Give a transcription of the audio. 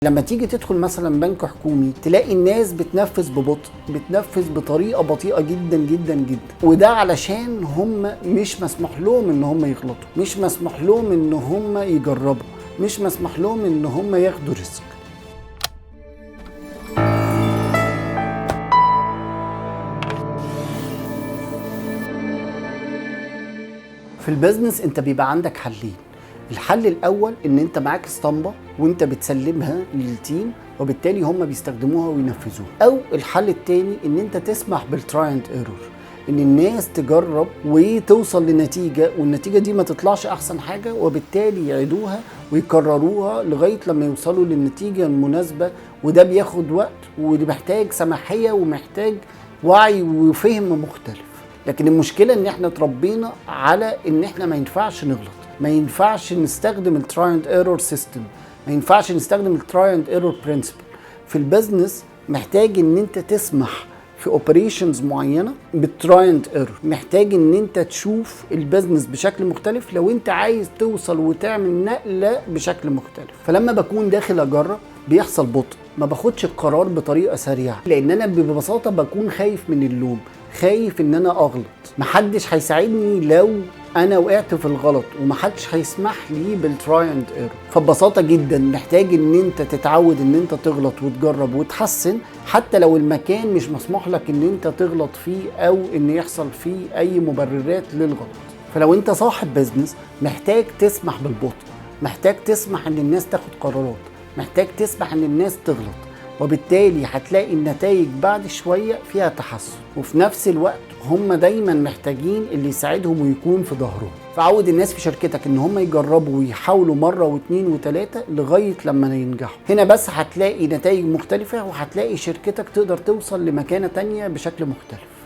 لما تيجي تدخل مثلا بنك حكومي تلاقي الناس بتنفذ ببطء، بتنفذ بطريقه بطيئه جدا جدا جدا، وده علشان هم مش مسموح لهم ان هم يغلطوا، مش مسموح لهم ان هم يجربوا، مش مسموح لهم ان هم ياخدوا ريسك. في البيزنس انت بيبقى عندك حلين. الحل الاول ان انت معاك اسطمبه وانت بتسلمها للتيم وبالتالي هم بيستخدموها وينفذوها، او الحل التاني ان انت تسمح بالتراي اند ايرور، ان الناس تجرب وتوصل لنتيجه والنتيجه دي ما تطلعش احسن حاجه وبالتالي يعيدوها ويكرروها لغايه لما يوصلوا للنتيجه المناسبه، وده بياخد وقت ومحتاج سماحيه ومحتاج وعي وفهم مختلف. لكن المشكله ان احنا اتربينا على ان احنا ما ينفعش نغلط، ما ينفعش نستخدم التراي اند ايرور سيستم، ما ينفعش نستخدم التراي اند ايرور برنسبل. في البزنس محتاج ان انت تسمح في اوبريشنز معينه بالتراي اند ايرور، محتاج ان انت تشوف البزنس بشكل مختلف لو انت عايز توصل وتعمل نقله بشكل مختلف. فلما بكون داخل اجرب بيحصل بطء، ما باخدش القرار بطريقه سريعه، لان انا ببساطه بكون خايف من اللوم، خايف ان انا اغلط، محدش هيساعدني لو انا وقعت في الغلط، ومحدش هيسمح لي بالتراي اند ايرور. فببساطه جدا محتاج ان انت تتعود ان انت تغلط وتجرب وتحسن، حتى لو المكان مش مسموح لك ان انت تغلط فيه او ان يحصل فيه اي مبررات للغلط. فلو انت صاحب بيزنس محتاج تسمح بالبطء، محتاج تسمح ان الناس تاخد قرارات، محتاج تسمح ان الناس تغلط، وبالتالي هتلاقي النتائج بعد شوية فيها تحسن. وفي نفس الوقت هم دايما محتاجين اللي يساعدهم ويكون في ظهرهم. فعود الناس في شركتك ان هم يجربوا ويحاولوا مرة واثنين وثلاثة لغاية لما ينجحوا. هنا بس هتلاقي نتائج مختلفة، وهتلاقي شركتك تقدر توصل لمكانة تانية بشكل مختلف.